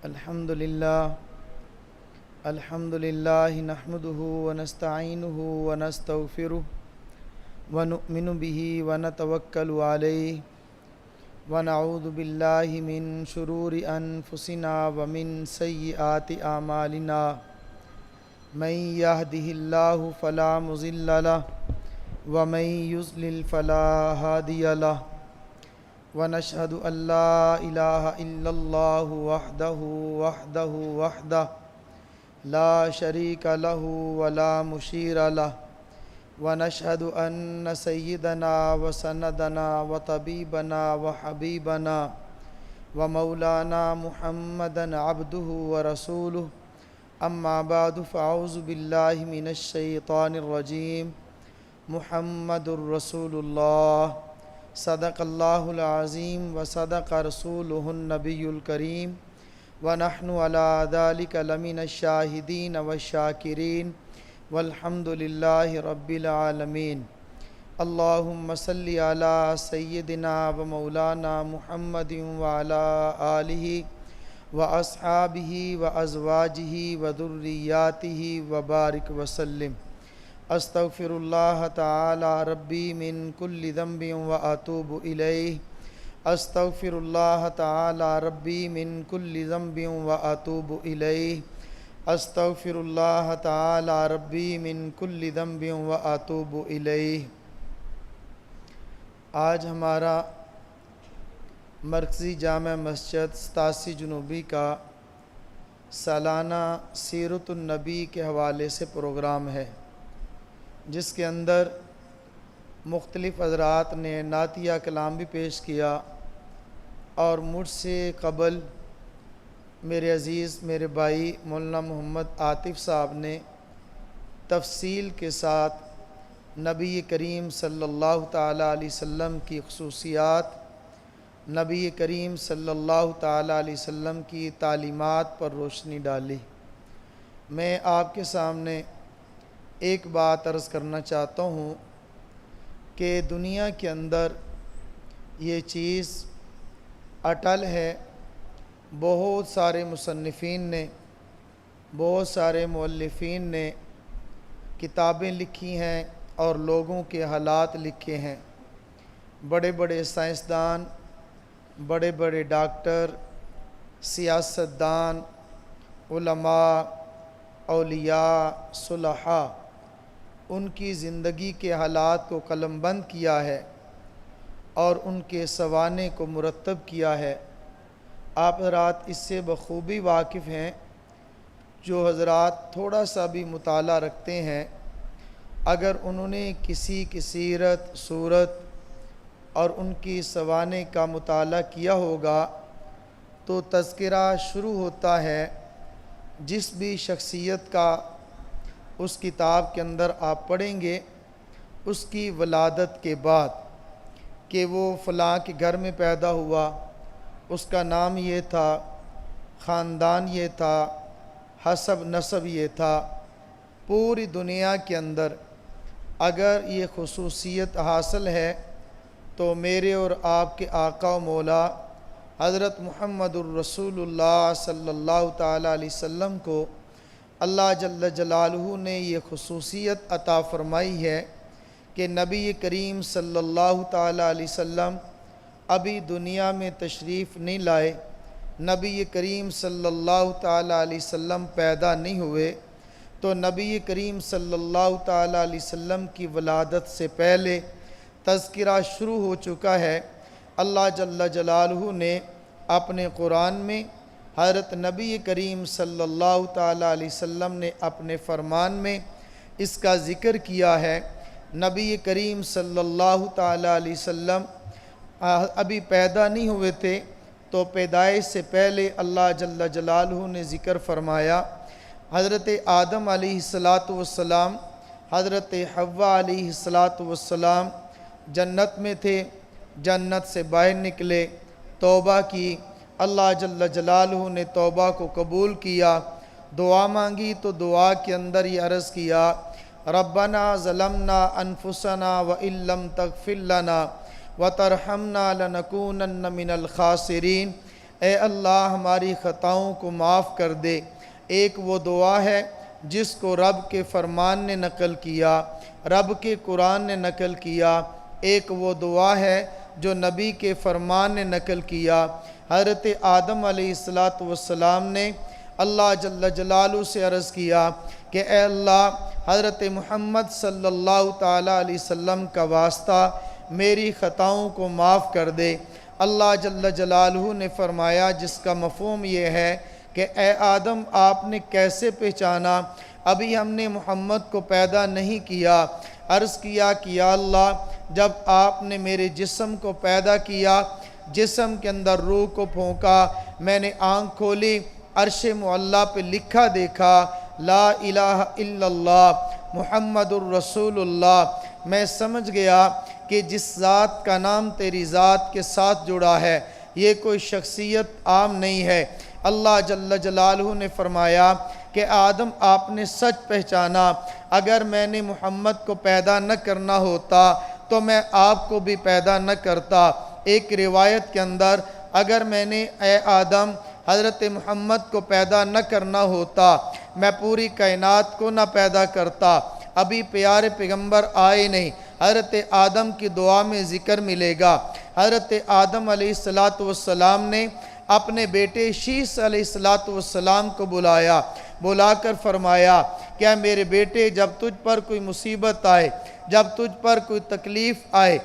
الحمد لله نحمده ونستعينه ونستغفره ونؤمن به ونتوكل عليه ونعوذ بالله من شرور أنفسنا ومن سيئات أعمالنا من يهده الله فلا مضل له ومن يضلل فلا هادي له ونشهد أن لا إله إلا الله وحده لا شريك له ولا مشير له ونشهد أن سيدنا وسندنا وطبيبنا وحبيبنا ومولانا محمدا عبده ورسوله أما بعد فأعوذ بالله من الشيطان الرجيم محمد رسول الله صدق الله العظيم وصدق رسوله النبي الكريم ونحن على ذلك لمن الشاهدين والشاكرين والحمد لله رب العالمين اللهم صل على سيدنا ومولانا محمد وعلى آله وأصحابه وأزواجه وذرياته وبارك وسلم استغفر الله تعالى ربي من كل ذنب وأتوب إليه استغفر الله تعالى ربي من كل ذنب وأتوب إليه استغفر الله تعالى ربي من كل ذنب وأتوب إليه۔ آج ہمارا مرکزی جامع مسجد 87 جنوبی کا سالانہ سیرت النبی کے حوالے سے پروگرام ہے، جس کے اندر مختلف حضرات نے نعتیہ کلام بھی پیش کیا، اور مجھ سے قبل میرے عزیز میرے بھائی مولانا محمد عاطف صاحب نے تفصیل کے ساتھ نبی کریم صلی اللہ تعالیٰ علیہ وسلم کی خصوصیات، نبی کریم صلی اللہ تعالیٰ علیہ وسلم کی تعلیمات پر روشنی ڈالی۔ میں آپ کے سامنے ایک بات عرض کرنا چاہتا ہوں کہ دنیا کے اندر یہ چیز اٹل ہے۔ بہت سارے مصنفین نے، بہت سارے مؤلفین نے کتابیں لکھی ہیں اور لوگوں کے حالات لکھے ہیں۔ بڑے بڑے سائنسدان، بڑے بڑے ڈاکٹر، سیاستدان، علماء، اولیاء، صلحاء، ان کی زندگی کے حالات کو قلم بند کیا ہے اور ان کے سوانح کو مرتب کیا ہے۔ آپ حضرات اس سے بخوبی واقف ہیں۔ جو حضرات تھوڑا سا بھی مطالعہ رکھتے ہیں، اگر انہوں نے کسی کی سیرت، صورت اور ان کی سوانح کا مطالعہ کیا ہوگا تو تذکرہ شروع ہوتا ہے جس بھی شخصیت کا اس کتاب کے اندر آپ پڑھیں گے، اس کی ولادت کے بعد کہ وہ فلاں کے گھر میں پیدا ہوا، اس کا نام یہ تھا، خاندان یہ تھا، حسب نسب یہ تھا۔ پوری دنیا کے اندر اگر یہ خصوصیت حاصل ہے تو میرے اور آپ کے آقا و مولا حضرت محمد الرسول اللہ صلی اللہ تعالیٰ علیہ وسلم کو اللہ جل جلالہ نے یہ خصوصیت عطا فرمائی ہے کہ نبی کریم صلی اللہ تعالیٰ علیہ وسلم ابھی دنیا میں تشریف نہیں لائے، نبی کریم صلی اللہ تعالیٰ علیہ وسلم پیدا نہیں ہوئے، تو نبی کریم صلی اللہ تعالیٰ علیہ وسلم کی ولادت سے پہلے تذکرہ شروع ہو چکا ہے۔ اللہ جل جلالہ نے اپنے قرآن میں، حضرت نبی کریم صلی اللہ تعالیٰ علیہ وسلم نے اپنے فرمان میں اس کا ذکر کیا ہے۔ نبی کریم صلی اللہ تعالیٰ علیہ وسلم ابھی پیدا نہیں ہوئے تھے، تو پیدائش سے پہلے اللہ جل جلالہ نے ذکر فرمایا۔ حضرت آدم علیہ السلام، حضرت حوا علیہ السلام جنت میں تھے، جنت سے باہر نکلے، توبہ کی، اللہ جل جلالہ نے توبہ کو قبول کیا، دعا مانگی تو دعا کے اندر یہ عرض کیا، ربنا ظلمنا انفسنا وان لم تغفر لنا وترحمنا لنکونن من الخاسرین۔ اے اللہ ہماری خطاؤں کو معاف کر دے۔ ایک وہ دعا ہے جس کو رب کے فرمان نے نقل کیا، رب کے قرآن نے نقل کیا۔ ایک وہ دعا ہے جو نبی کے فرمان نے نقل کیا۔ حضرت آدم علیہ السلام نے اللہ جل جلالہ سے عرض کیا کہ اے اللہ حضرت محمد صلی اللہ تعالیٰ علیہ وسلم کا واسطہ میری خطاؤں کو معاف کر دے۔ اللہ جل جلالہ نے فرمایا، جس کا مفہوم یہ ہے کہ اے آدم آپ نے کیسے پہچانا؟ ابھی ہم نے محمد کو پیدا نہیں کیا۔ عرض کیا کہ یا اللہ جب آپ نے میرے جسم کو پیدا کیا، جسم کے اندر روح کو پھونکا، میں نے آنکھ کھولی، عرش معلیٰ پہ لکھا دیکھا لا الہ الا اللہ محمد الرسول اللہ۔ میں سمجھ گیا کہ جس ذات کا نام تیری ذات کے ساتھ جڑا ہے یہ کوئی شخصیت عام نہیں ہے۔ اللہ جل جلالہ نے فرمایا کہ آدم آپ نے سچ پہچانا، اگر میں نے محمد کو پیدا نہ کرنا ہوتا تو میں آپ کو بھی پیدا نہ کرتا۔ ایک روایت کے اندر اگر میں نے اے آدم حضرت محمد کو پیدا نہ کرنا ہوتا میں پوری کائنات کو نہ پیدا کرتا۔ ابھی پیارے پیغمبر آئے نہیں، حضرت آدم کی دعا میں ذکر ملے گا۔ حضرت آدم علیہ السلام نے اپنے بیٹے شیس علیہ السلام کو بلا کر فرمایا کہ میرے بیٹے جب تجھ پر کوئی مصیبت آئے، جب تجھ پر کوئی تکلیف آئے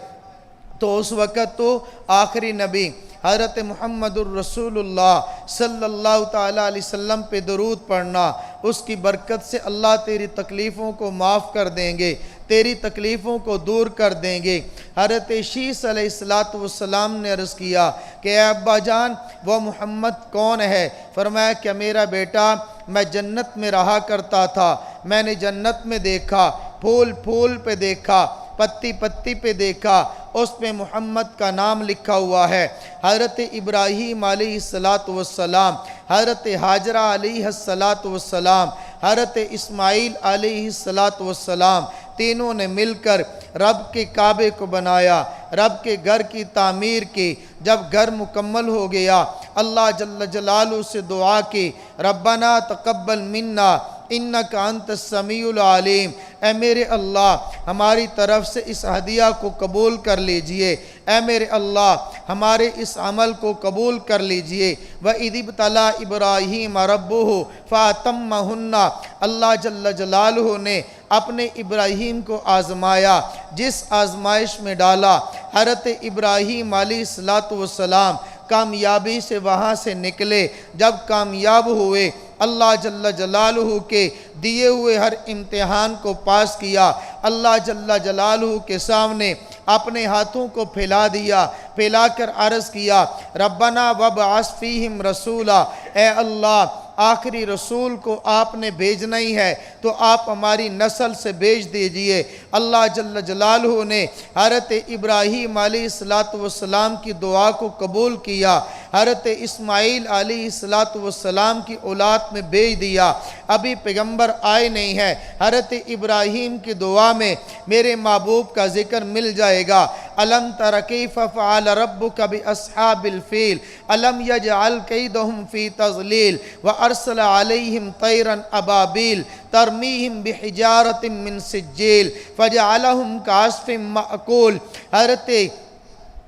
تو اس وقت تو آخری نبی حضرت محمد الرسول اللہ صلی اللہ تعالیٰ علیہ وسلم پہ درود پڑھنا، اس کی برکت سے اللہ تیری تکلیفوں کو معاف کر دیں گے، تیری تکلیفوں کو دور کر دیں گے۔ حضرت شیس علیہ السلام نے عرض کیا کہ اے ابا جان وہ محمد کون ہے؟ فرمایا کہ میرا بیٹا میں جنت میں رہا کرتا تھا، میں نے جنت میں دیکھا، پھول پھول پہ دیکھا، پتی پتی پہ دیکھا، اس پہ محمد کا نام لکھا ہوا ہے۔ حضرت ابراہیم علیہ السلام، حضرت حاجرہ علیہ السلام، حضرت اسماعیل علیہ السلام، تینوں نے مل کر رب کے کعبے کو بنایا، رب کے گھر کی تعمیر کی۔ جب گھر مکمل ہو گیا اللہ جل جلالہ سے دعا کی، ربنا تقبل منا انک انت السمیع العلیم، اے میرے اللہ ہماری طرف سے اس ہدیہ کو قبول کر لیجئے، اے میرے اللہ ہمارے اس عمل کو قبول کر لیجئے۔ وَإِذِ ابْتَلَىٰ إِبْرَاهِيمَ رَبُّهُ فَأَتَمَّهُنَّ، اللہ جل جلالہ نے اپنے ابراہیم کو آزمایا، جس آزمائش میں ڈالا حضرت ابراہیم علیہ السلام کامیابی سے وہاں سے نکلے۔ جب کامیاب ہوئے اللہ جل جلالہ کے دیے ہوئے ہر امتحان کو پاس کیا، اللہ جل جلالہ کے سامنے اپنے ہاتھوں کو پھیلا دیا، پھیلا کر عرض کیا ربنا وابعث فیہم رسولا، اے اللہ آخری رسول کو آپ نے بھیجنا ہی ہے تو آپ ہماری نسل سے بھیج دیجئے۔ اللہ جل جلالہ نے حضرت ابراہیم علیہ السلام کی دعا کو قبول کیا، حضرت اسماعیل علیہ السلام کی اولاد میں بھیج دیا۔ ابھی پیغمبر آئے نہیں ہے، حضرت ابراہیم کی دعا میں میرے محبوب کا ذکر مل جائے گا۔ الم تر کیف فعل ربک باصحاب الفیل الم یجعل کیدہم فی تضلیل وارسل علیہم طیرا ابابیل ترمیہم بحجارۃ من سجیل فجعلہم کعصف مأکول۔ حضرت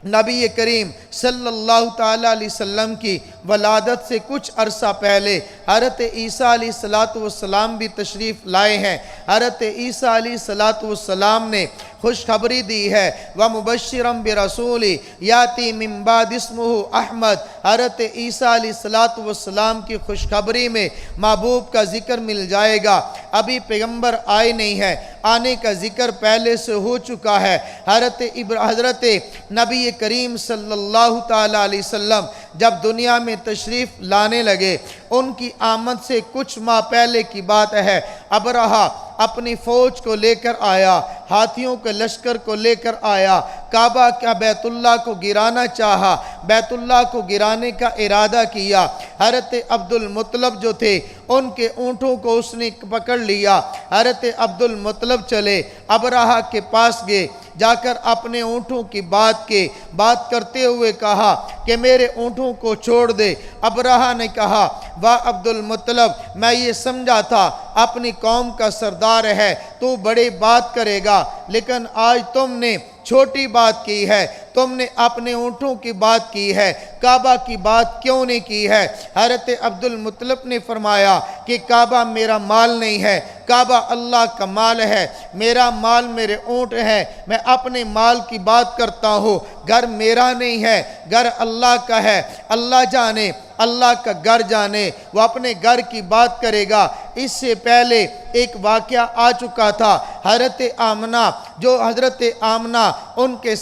نبی کریم صلی اللہ تعالیٰ علیہ وسلم کی ولادت سے کچھ عرصہ پہلے حضرت عیسیٰ علیہ السلام بھی تشریف لائے ہیں۔ حضرت عیسیٰ علیہ السلام نے خوشخبری دی ہے وَمُبَشِّرًا بِرَسُولِ یَأْتِی مِن بَعْدِ اسْمُهُ احمد۔ حضرت عیسیٰ علیہ السلام کی خوشخبری میں محبوب کا ذکر مل جائے گا۔ ابھی پیغمبر آئے نہیں ہے، آنے کا ذکر پہلے سے ہو چکا ہے۔ حضرت نبی کریم صلی اللہ تعالیٰ علیہ وسلم جب دنیا میں تشریف لانے لگے، ان کی آمد سے کچھ ماہ پہلے کی بات ہے، ابرہہ اپنی فوج کو لے کر آیا، ہاتھیوں کے لشکر کو لے کر آیا، کعبہ کا بیت اللہ کو گرانا چاہا، بیت اللہ کو گرانے کا ارادہ کیا۔ حضرت عبد المطلب جو تھے ان کے اونٹوں کو اس نے پکڑ لیا، حضرت عبد المطلب چلے ابرہہ کے پاس گئے، جا کر اپنے اونٹوں کی بات کرتے ہوئے کہا کہ میرے اونٹوں کو چھوڑ دے۔ ابرہہ نے کہا واہ عبد المطلب، میں یہ سمجھا تھا اپنی قوم کا سردار ہے تو بڑی بات کرے گا، لیکن آج تم نے چھوٹی بات کی ہے، تم نے اپنے اونٹوں کی بات کی ہے، کعبہ کی بات کیوں نہیں کی ہے؟ حضرت عبد المطلب نے فرمایا کہ کعبہ میرا مال نہیں ہے، کعبہ اللہ کا مال ہے، میرا مال میرے اونٹ ہیں، میں اپنے مال کی بات کرتا ہوں، گھر میرا نہیں ہے، گھر اللہ کا ہے، اللہ جانے، اللہ کا گھر جانے، وہ اپنے گھر کی بات کرے گا۔ اس سے پہلے ایک واقعہ آ چکا تھا، حضرت آمنہ، جو حضرت آمنہ ان کے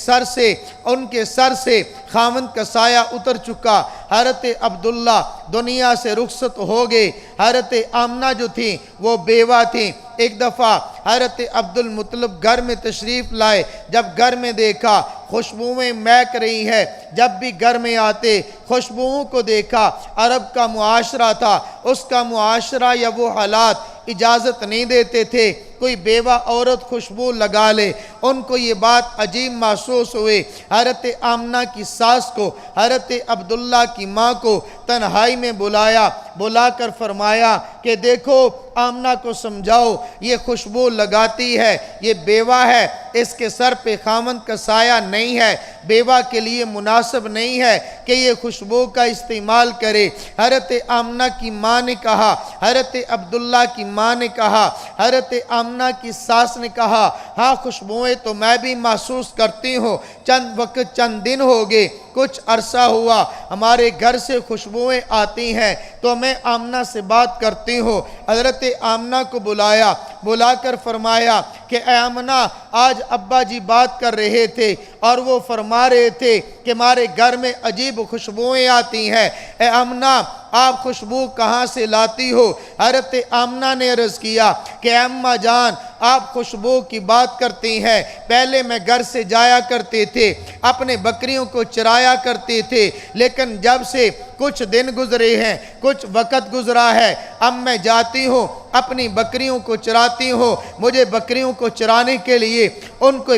سر سے خاوند کا سایہ اتر چکا، حضرت عبداللہ دنیا سے رخصت ہو گئے، حضرت آمنہ جو تھیں وہ بیوہ تھیں۔ ایک دفعہ حضرت عبد المطلب گھر میں تشریف لائے، جب گھر میں دیکھا خوشبوئیں مہک رہی ہے، جب بھی گھر میں آتے خوشبوؤں کو دیکھا، عرب کا معاشرہ تھا، اس کا معاشرہ یا وہ حالات اجازت نہیں دیتے تھے کوئی بیوہ عورت خوشبو لگا لے، ان کو یہ بات عجیب محسوس ہوئے۔ حضرت آمنہ کی ساس کو، حضرت عبداللہ کی ماں کو تنہائی میں بلا کر فرمایا کہ دیکھو آمنہ کو سمجھاؤ، یہ خوشبو لگاتی ہے، یہ بیوہ ہے، اس کے سر پہ خاوند کا سایہ نہیں ہے، بیوہ کے لیے مناسب نہیں ہے کہ یہ خوشبو کا استعمال کرے۔ حضرت آمنہ کی ماں نے کہا، حضرت عبداللہ کی ماں نے کہا، حضرت آمنہ کی ساس نے کہا ہاں خوشبوئیں تو میں بھی محسوس کرتی ہوں، چند دن ہو گئے، کچھ عرصہ ہوا ہمارے گھر سے خوشبوئیں آتی ہیں تو میں آمنہ سے بات کرتی ہوں۔ حضرت آمنہ کو بلا کر فرمایا کہ اے آمنہ، آج ابا جی بات کر رہے تھے اور وہ فرما رہے تھے کہ ہمارے گھر میں عجیب خوشبوئیں آتی ہیں، اے آمنہ آپ خوشبو کہاں سے لاتی ہو؟ حضرت آمنہ نے عرض کیا کہ اماں جان آپ خوشبو کی بات کرتی ہیں، پہلے میں گھر سے جایا کرتے تھے، اپنے بکریوں کو چرایا کرتے تھے، لیکن جب سے کچھ دن گزرے ہیں، کچھ وقت گزرا ہے، اب میں جاتی ہوں اپنی بکریوں کو چراتی ہوں، مجھے بکریوں کو چرانے کے لیے ان کو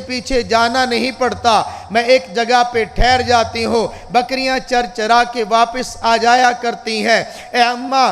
پیچھے جانا نہیں پڑتا، میں ایک جگہ پہ ٹھہر جاتی ہوں، بکریاں چرا کے واپس آ جایا کرتی ہیں۔ اے اماں،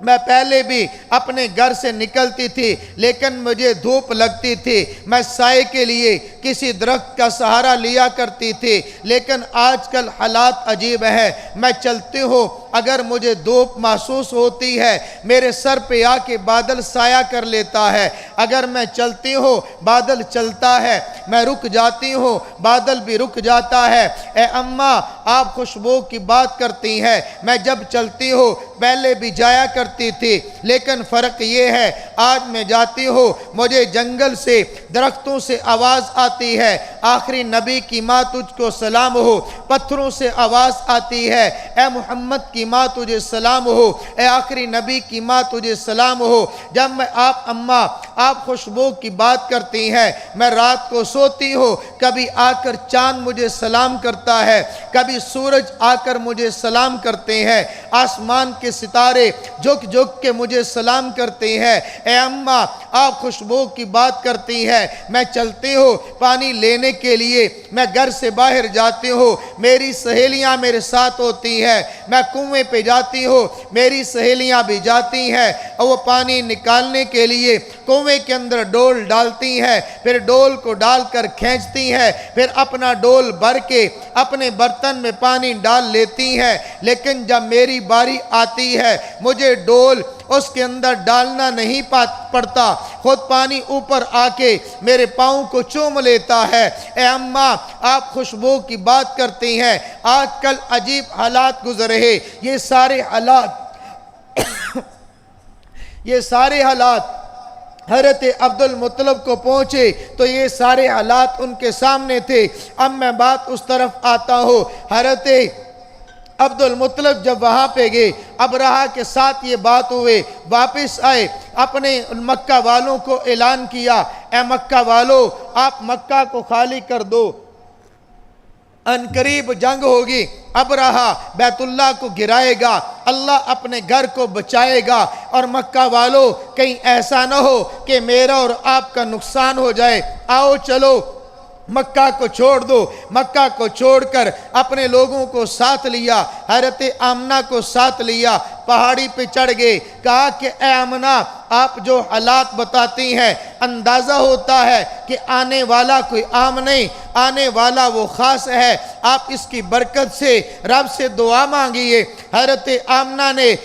میں پہلے بھی اپنے گھر سے نکلتی تھی لیکن مجھے دھوپ لگتی تھی، میں سائے کے لیے کسی درخت کا سہارا لیا کرتی تھی، لیکن آج کل حالات عجیب ہیں، میں چلتی ہوں اگر مجھے دھوپ محسوس ہوتی ہے میرے سر پہ آ کے بادل سایہ کر لیتا ہے، اگر میں چلتی ہوں بادل چلتا ہے، میں رک جاتی ہوں بادل بھی رک جاتا ہے۔ اے اماں آپ خوشبو کی بات کرتی ہیں، میں جب چلتی ہوں پہلے بھی جایا کرتی تھی، لیکن فرق یہ ہے آج میں جاتی ہوں مجھے جنگل سے درختوں سے آواز آتی ہے، آخری نبی کی ماں تجھ کو سلام ہو، پتھروں سے آواز آتی ہے، اے محمد کی ماں تجھے سلام ہو، اے آخری نبی کی ماں تجھے سلام ہو۔ جب میں آپ خوشبو کی بات کرتی ہیں، میں رات کو سوتی ہوں، کبھی آ کر چاند مجھے سلام کرتا ہے، کبھی سورج آ کر مجھے سلام کرتے ہیں، آسمان کے ستارے جھک کے مجھے سلام کرتے ہیں۔ اے اماں آپ خوشبو کی بات کرتی ہیں، میں چلتی ہوں پانی لینے کے لیے، میں گھر سے باہر جاتی ہوں، میری سہیلیاں میرے ساتھ ہوتی ہیں، میں کنویں پہ جاتی ہوں، میری سہیلیاں بھی جاتی ہیں اور وہ پانی نکالنے کے لیے کنویں کے اندر ڈول ڈالتی ہیں، پھر ڈول کو ڈال کر کھینچتی ہیں، پھر اپنا ڈول بھر کے اپنے برتن میں پانی ڈال لیتی ہیں، لیکن جب میری باری آتی ہے مجھے ڈول اس کے اندر ڈالنا نہیں پڑتا، خود پانی اوپر آ کے میرے پاؤں کو چوم لیتا ہے۔ اے اماں آپ خوشبو کی بات کرتی ہیں، آج کل عجیب حالات گزرے ہیں، یہ سارے حالات حضرت عبد المطلب کو پہنچے تو یہ سارے حالات ان کے سامنے تھے۔ اب میں بات اس طرف آتا ہوں، حضرت عبد المطلب جب وہاں پہ گئے، ابرہہ کے ساتھ یہ بات ہوئے، واپس آئے، اپنے مکہ والوں کو اعلان کیا، اے مکہ والو آپ مکہ کو خالی کر دو، ان قریب جنگ ہوگی، ابرہہ بیت اللہ کو گرائے گا، اللہ اپنے گھر کو بچائے گا، اور مکہ والو کہیں ایسا نہ ہو کہ میرا اور آپ کا نقصان ہو جائے، آؤ چلو مکہ کو چھوڑ دو۔ مکہ کو چھوڑ کر اپنے لوگوں کو ساتھ لیا، حضرت آمنہ کو ساتھ لیا، پہاڑی پہ چڑھ گئے۔ کہا کہ اے آمنہ، آپ جو حالات بتاتی ہیں اندازہ ہوتا ہے کہ آنے والا کوئی عام نہیں، آنے والا وہ خاص ہے، آپ اس کی برکت سے رب سے دعا مانگیے۔ حضرت آمنہ نے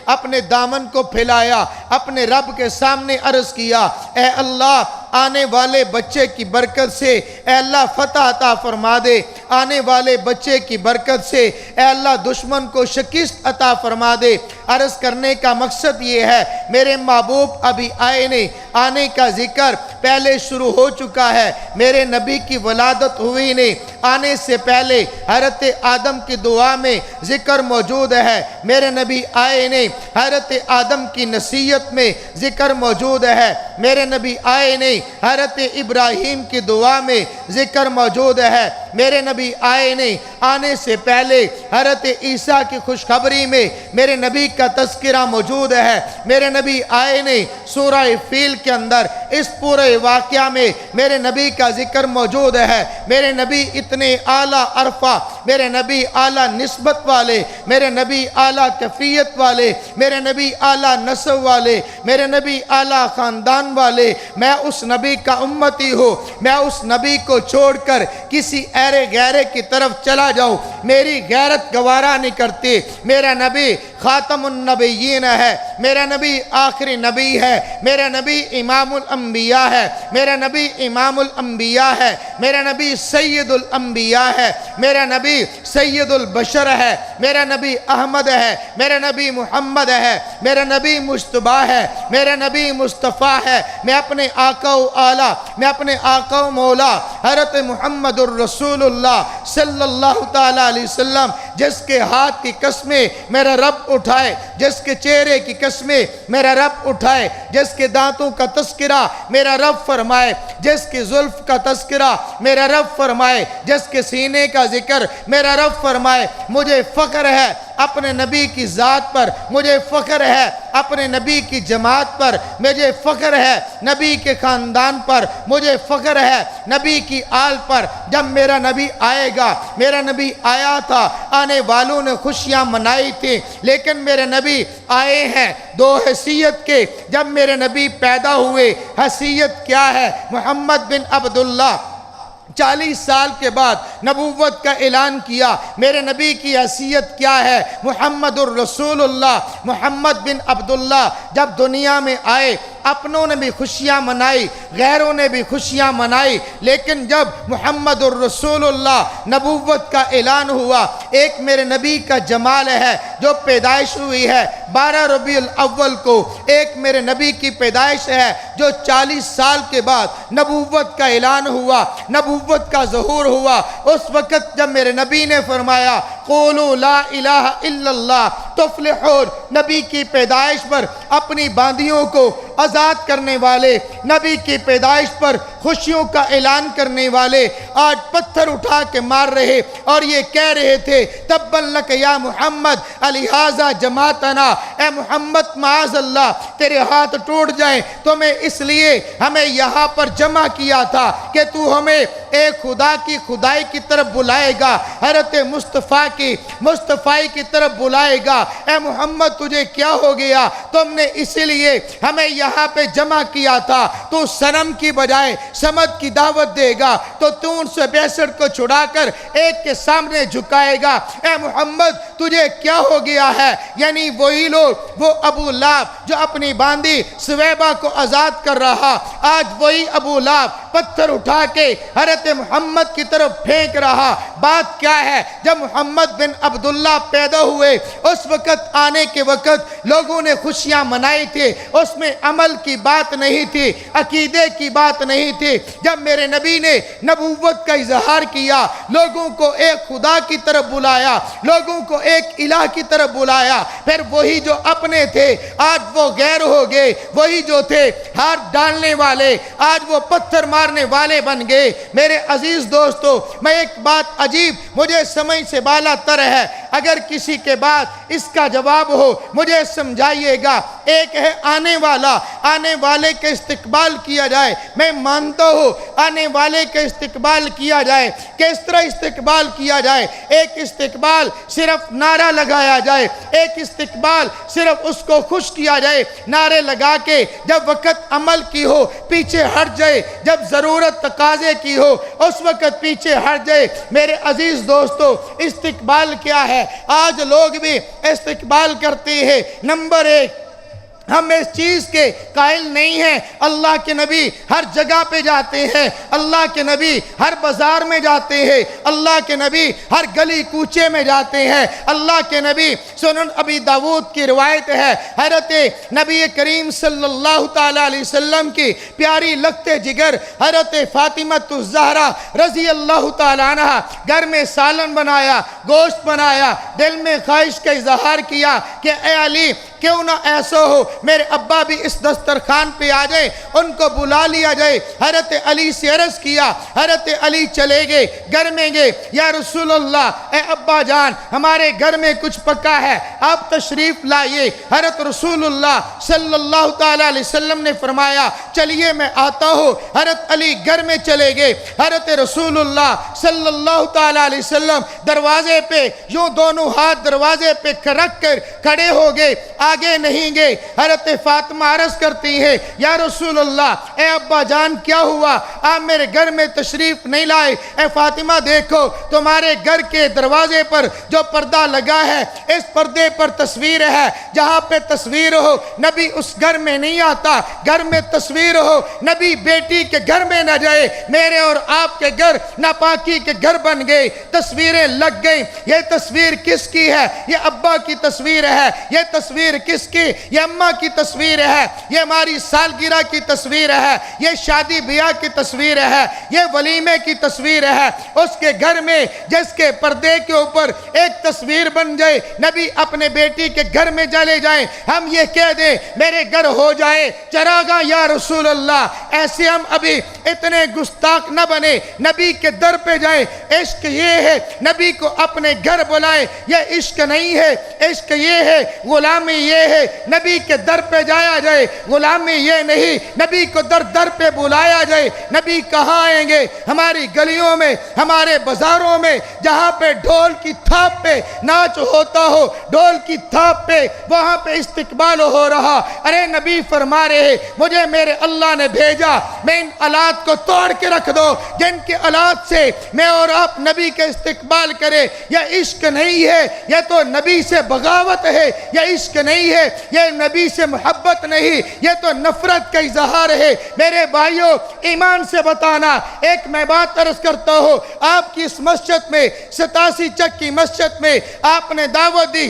اپنے دامن کو پھیلایا، اپنے رب کے سامنے عرض کیا، اے اللہ آنے والے بچے کی برکت سے اے اللہ فتح عطا فرما دے، آنے والے بچے کی برکت سے اے اللہ دشمن کو شکست عطا فرما دے۔ عرض کرنے کا مقصد یہ ہے میرے محبوب ابھی آئے نہیں، آنے کا ذکر پہلے شروع ہو چکا ہے، میرے نبی کی ولادت ہوئی نہیں، آنے سے پہلے حضرت آدم کی دعا میں ذکر موجود ہے، میرے نبی آئے نہیں، حضرت آدم کی نصیحت میں ذکر موجود ہے، میرے نبی آئے نہیں، حضرت ابراہیم کی دعا میں ذکر موجود ہے، میرے نبی آئے نہیں، آنے سے پہلے حضرت عیسیٰ کی خوشخبری میں میرے نبی کا تذکرہ موجود ہے، میرے نبی آئے نہیں، سورہ فیل کے اندر اس پورے واقعہ میں میرے نبی کا ذکر موجود ہے۔ میرے نبی اتنے اعلیٰ عرفہ، میرے نبی اعلیٰ نسبت والے، میرے نبی اعلیٰ کیفیت والے، میرے نبی اعلیٰ نسب والے، میرے نبی اعلیٰ خاندان والے، میں اس نبی کا امتی ہوں، میں اس نبی کو چھوڑ کر کسی ایرے غیرے کی طرف چلا جاؤں میری غیرت گوارا نہیں کرتی۔ میرا نبی خاتم النبیین ہے، میرا نبی آخری نبی ہے، میرا نبی امام الانبیاء ہے، میرا نبی امام الانبیاء ہے، میرا نبی سید الانبیاء ہے، میرا نبی سید البشر ہے، میرا نبی احمد ہے، میرا نبی محمد ہے، میرا نبی مجتبی ہے، میرا نبی مصطفیٰ ہے۔ میں اپنے آقا و اعلیٰ، میں اپنے آقا و مولا حضرت محمد الرسول اللہ صلی اللہ تعالیٰ علیہ وسلم جس کے ہاتھ کی قسمیں میرا رب اٹھائے، جس کے چہرے کی قسمیں میرا رب اٹھائے، جس کے دانتوں کا تذکرہ میرا رب فرمائے، جس کی زلف کا تذکرہ میرا رب فرمائے، جس کے سینے کا ذکر میرا رب فرمائے۔ مجھے فخر ہے اپنے نبی کی ذات پر، مجھے فخر ہے اپنے نبی کی جماعت پر، مجھے فخر ہے نبی کے خاندان پر، مجھے فخر ہے نبی کی آل پر۔ جب میرا نبی آئے گا، میرا نبی آیا تھا، آنے والوں نے خوشیاں منائی تھی، لیکن میرے نبی آئے ہیں دو حیثیت کے۔ جب میرے نبی پیدا ہوئے، حیثیت کیا ہے؟ محمد بن عبداللہ 40 سال کے بعد نبوت کا اعلان کیا۔ میرے نبی کی حیثیت کیا ہے؟ محمد الرسول اللہ، محمد بن عبداللہ جب دنیا میں آئے اپنوں نے بھی خوشیاں منائی، غیروں نے بھی خوشیاں منائی، لیکن جب محمد الرسول اللہ نبوت کا اعلان ہوا، ایک میرے نبی کا جمال ہے جو پیدائش ہوئی ہے 12 ربیع الاول کو، ایک میرے نبی کی پیدائش ہے جو 40 سال کے بعد نبوت کا اعلان ہوا، نبوت کا ظہور ہوا۔ اس وقت جب میرے نبی نے فرمایا قولوا لا الہ الا اللہ تفلحون، نبی کی پیدائش پر اپنی باندیوں کو آزاد کرنے والے، نبی کی پیدائش پر خوشیوں کا اعلان کرنے والے آج پتھر اٹھا کے مار رہے اور یہ کہہ رہے تھے تبًا لک یا محمد الہٰذا جماعتنا، اے محمد معاذ اللہ تیرے ہاتھ ٹوٹ جائیں، تمہیں اس لیے ہمیں یہاں پر جمع کیا تھا کہ تو ہمیں ایک خدا کی خدائی کی طرف بلائے گا، حضرت مصطفیٰ کی مصطفائی کی طرف بلائے گا۔ اے محمد تجھے کیا ہو گیا؟ تم نے اسی لیے ہمیں یہاں پہ جمع کیا تھا، تو صنم کی بجائے سمد کی دعوت دے گا تو 362 کو چھڑا کر ایک کے سامنے جھکائے گا۔ اے محمد تجھے کیا ہو گیا ہے؟ یعنی وہی لوگ، وہ ابو لہب جو اپنی باندی سویبہ کو آزاد کر رہا، آج وہی ابو لہب پتھر اٹھا کے حضرت محمد کی طرف پھینک رہا۔ بات کیا ہے؟ جب محمد بن عبداللہ پیدا ہوئے اس وقت آنے کے وقت لوگوں نے خوشیاں منائی تھی، اس میں عمل کی بات نہیں تھی، عقیدے کی بات نہیں تھی۔ جب میرے نبی نے نبوت کا اظہار کیا، لوگوں کو ایک خدا کی طرف بلایا، لوگوں کو ایک الہ کی طرف بلایا، پھر وہی جو اپنے تھے آج وہ غیر ہو گئے، وہی جو تھے ہاتھ ڈالنے والے آج وہ پتھر مارنے والے بن گئے۔ میرے عزیز دوستو، میں ایک بات عجیب مجھے سمجھ سے بالا تر ہے، اگر کسی کے بعد اس کا جواب ہو مجھے سمجھائیے گا۔ ایک ہے آنے والے کے استقبال کیا جائے، میں مانتا ہوں آنے والے کے استقبال کیا جائے۔ کس طرح استقبال کیا جائے؟ ایک استقبال صرف نعرہ لگایا جائے، ایک استقبال صرف اس کو خوش کیا جائے، نعرے لگا کے جب وقت عمل کی ہو پیچھے ہٹ جائے، جب ضرورت تقاضے کی ہو اس وقت پیچھے ہٹ جائے۔ میرے عزیز دوستو، استقبال کیا ہے؟ آج لوگ بھی استقبال کرتے ہیں۔ نمبر ایک، ہم اس چیز کے قائل نہیں ہیں۔ اللہ کے نبی ہر جگہ پہ جاتے ہیں، اللہ کے نبی ہر بازار میں جاتے ہیں، اللہ کے نبی ہر گلی کوچے میں جاتے ہیں۔ اللہ کے نبی، سنن ابی داود کی روایت ہے، حضرت نبی کریم صلی اللہ تعالیٰ علیہ وسلم کی پیاری لگتے جگر حضرت فاطمہ الزہرا رضی اللہ تعالیٰ عنہ گھر میں سالن بنایا، گوشت بنایا، دل میں خواہش کا اظہار کیا کہ اے علی کیوں نہ ایسا ہو میرے ابا بھی اس دسترخوان پہ آ جائے، ان کو بلا لیا جائے۔ حضرت علی سے عرض کیا، حضرت علی چلے گئے، گھر میں گئے، یا رسول اللہ، اے ابا جان ہمارے گھر میں کچھ پکا ہے، آپ تشریف لائیے۔ حضرت رسول اللہ صلی اللہ تعالیٰ علیہ وسلم نے فرمایا چلیے میں آتا ہوں۔ حضرت علی گھر میں چلے گئے، حضرت رسول اللہ صلی اللہ تعالیٰ علیہ وسلم دروازے پہ یوں دونوں ہاتھ دروازے پہ رکھ کر کھڑے ہو گئے، آگے نہیں گئے۔ حضرت فاطمہ عرض کرتی ہے یا رسول اللہ، اے ابا جان کیا ہوا؟ آپ میرے گھر میں تشریف نہیں لائے۔ اے فاطمہ دیکھو تمہارے گھر کے دروازے پر جو پردہ لگا ہے اس پردے پر تصویر ہے، جہاں پہ تصویر ہو نبی اس گھر میں نہیں آتا، گھر میں تصویر ہو نبی بیٹی کے گھر میں نہ جائے۔ میرے اور آپ کے گھر ناپاکی کے گھر بن گئے، تصویریں لگ گئیں۔ یہ تصویر کس کی ہے؟ یہ ابا کی تصویر ہے۔ یہ تصویر کس کی؟ یہ اماں کی تصویر ہے۔ یہ ہماری سالگرہ کی تصویر ہے، یہ شادی بیاہ کی تصویر ہے، یہ ولیمے کی تصویر ہے۔ اس کے گھر میں جس کے پردے کے اوپر ایک تصویر بن جائے، نبی اپنے بیٹی کے گھر میں چلے جائیں، ہم یہ کہہ دیں میرے گھر ہو جائے چراغاں یا رسول اللہ، ایسے ہم ابھی اتنے گستاخ نہ بنے، نبی کے در پہ جائیں۔ عشق یہ ہے نبی کو اپنے گھر بلائیں، یہ عشق نہیں ہے۔ عشق یہ ہے، غلامی یہ ہے نبی کے در پہ جایا جائے، غلامی یہ نہیں نبی کو در در پہ بلایا جائے۔ نبی کہاں آئیں گے؟ ہماری گلیوں میں، ہمارے بازاروں میں، جہاں پہ ڈھول کی تھاپ پہ ناچ ہوتا ہو، ڈھول کی تھاپ پہ وہاں پہ استقبال ہو رہا۔ ارے نبی فرما رہے مجھے میرے اللہ نے بھیجا، میں ان آلات کو توڑ کے رکھ دو جن کے آلات سے میں اور آپ نبی کے استقبال کرے۔ یہ عشق نہیں ہے، یہ تو نبی سے بغاوت ہے۔ یہ عشق نہیں ہے، یہ نبی سے محبت نہیں، یہ تو نفرت کا اظہار ہے۔ میرے بھائیوں ایمان سے بتانا، ایک میں بات عرض کرتا ہوں، آپ کی اس مسجد میں 87 چک کی مسجد میں آپ نے دعوت دی،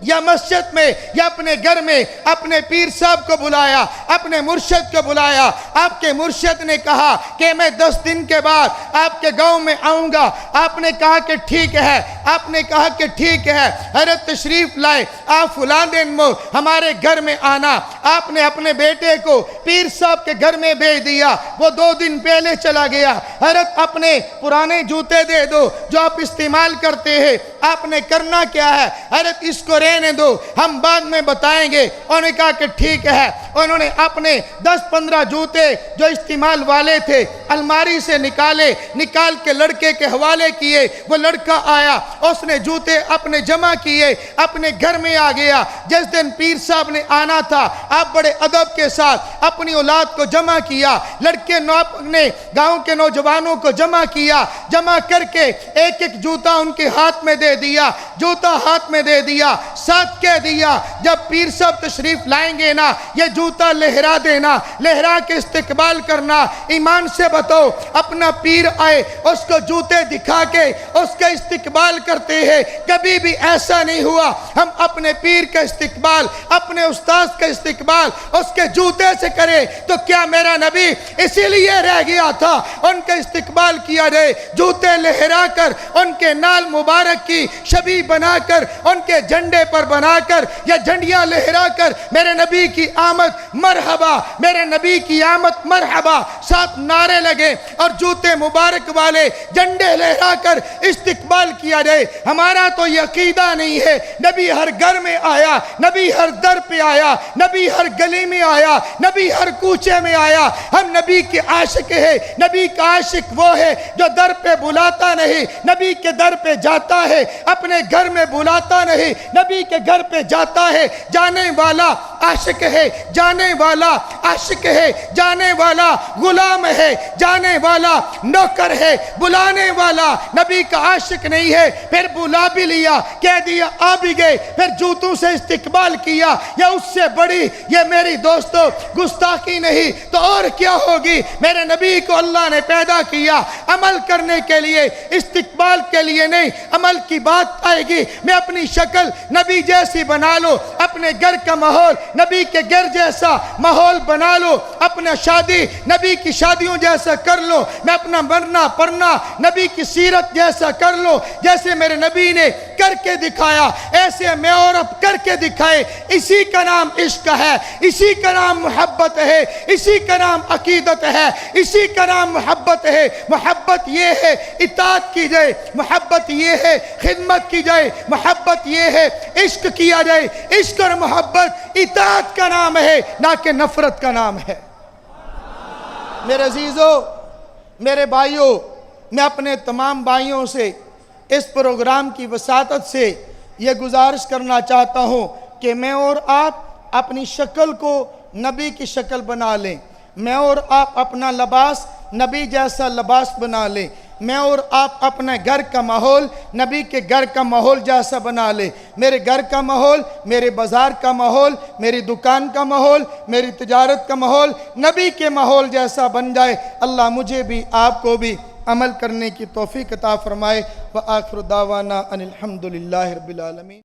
یا مسجد میں یا اپنے گھر میں اپنے پیر صاحب کو بلایا، اپنے مرشد کو بلایا، آپ کے مرشد نے کہا کہ میں 10 دن کے بعد آپ کے گاؤں میں آؤں گا، آپ نے کہا کہ ٹھیک ہے، آپ نے کہا کہ ٹھیک ہے، حضرت تشریف لائے، آپ فلاں دن میں ہمارے گھر میں آنا۔ آپ نے اپنے بیٹے کو پیر صاحب کے گھر میں بھیج دیا، وہ 2 دن پہلے چلا گیا۔ حضرت اپنے پرانے جوتے دے دو جو آپ استعمال کرتے ہیں، آپ نے کرنا کیا ہے؟ حضرت اس کو رہنے دو، ہم بعد میں بتائیں گے۔ انہوں نے کہا کہ ٹھیک ہے۔ انہوں نے اپنے 10-15 جوتے جو استعمال والے تھے الماری سے نکال کے لڑکے کے حوالے کیے۔ وہ لڑکا آیا، اس نے جوتے اپنے جمع کیے، اپنے گھر میں آ گیا۔ جس دن پیر صاحب نے آنا تھا، آپ بڑے ادب کے ساتھ اپنی اولاد کو جمع کیا، لڑکے نے گاؤں کے نوجوانوں کو جمع کیا، جمع کر کے ایک ایک جوتا ان کے ہاتھ میں دے دیا، جوتا ہاتھ میں دے دیا، ساتھ کہہ دیا جب پیر صاحب تشریف لائیں گے نا یہ جوتا لہرا دینا، لہرا کے استقبال کرنا۔ ایمان سے بتاؤ اپنا پیر آئے اس کو جوتے دکھا کے اس کا استقبال کرتے ہیں؟ کبھی بھی ایسا نہیں ہوا۔ ہم اپنے پیر کا استقبال، اپنے استاذ کا استقبال استقبال اس کے جوتے سے کرے تو کیا میرا نبی اسی لیے رہ گیا تھا ان کا استقبال کیا جائے؟ جوتے لہرا کر ان کے نال مبارک کی شبیہ بنا کر ان کے جھنڈے پر بنا کر یا جھنڈیاں لہرا کر میرے نبی کی آمد مرحبا، میرے نبی کی آمد مرحبا ساتھ نعرے لگے اور جوتے مبارک والے جھنڈے لہرا کر استقبال کیا جائے۔ ہمارا تو یہ عقیدہ نہیں ہے۔ نبی ہر گھر میں آیا، نبی ہر در پہ آیا، نبی ہر گلی میں آیا، نبی ہر کوچے میں آیا۔ ہم نبی کے عاشق ہیں۔ نبی کا عاشق وہ ہے جو در پہ بلاتا نہیں، نبی کے در پہ جاتا ہے، اپنے گھر میں بلاتا نہیں، نبی کے گھر پہ جاتا ہے۔ جانے والا عاشق ہے، جانے والا عاشق ہے، جانے والا غلام ہے، جانے والا نوکر ہے، بلانے والا نبی کا عاشق نہیں ہے۔ پھر بلا بھی لیا، کہہ دیا آ بھی گئے، پھر جوتوں سے استقبال کیا، یا اس سے بڑی یہ میری دوستو گستاخی نہیں تو اور کیا ہوگی؟ میرے نبی کو اللہ نے پیدا کیا عمل کرنے کے لیے، استقبال کے لیے نہیں۔ عمل کی بات آئے گی، میں اپنی شکل نبی جیسی بنا لو، اپنے گھر کا ماحول نبی کے گھر جیسا ماحول بنا لو، اپنا شادی نبی کی شادیوں جیسا کر لو، میں اپنا مرنا پڑنا نبی کی سیرت جیسا کر لو۔ جیسے میرے نبی نے کر کے دکھایا ایسے میں اور اب کر کے دکھائے۔ اسی کا نام عشق ہے، اسی کا نام محبت ہے، اسی کا نام عقیدت ہے، اسی کا نام محبت ہے۔ محبت یہ ہے اطاعت کی جائے، محبت یہ ہے خدمت کی جائے، محبت یہ ہے عشق کیا جائے۔ عشق اور محبت اطاعت کا نام ہے، نہ کہ نفرت کا نام ہے۔ میرے عزیزو، میرے بھائیوں، میں اپنے تمام بھائیوں سے اس پروگرام کی وساطت سے یہ گزارش کرنا چاہتا ہوں کہ میں اور آپ اپنی شکل کو نبی کی شکل بنا لیں، میں اور آپ اپنا لباس نبی جیسا لباس بنا لیں، میں اور آپ اپنے گھر کا ماحول نبی کے گھر کا ماحول جیسا بنا لیں۔ میرے گھر کا ماحول، میرے بازار کا ماحول، میری دکان کا ماحول، میری تجارت کا ماحول نبی کے ماحول جیسا بن جائے۔ اللہ مجھے بھی آپ کو بھی عمل کرنے کی توفیق عطا فرمائے۔ وآخر دعوانا ان الحمدللہ رب العالمین۔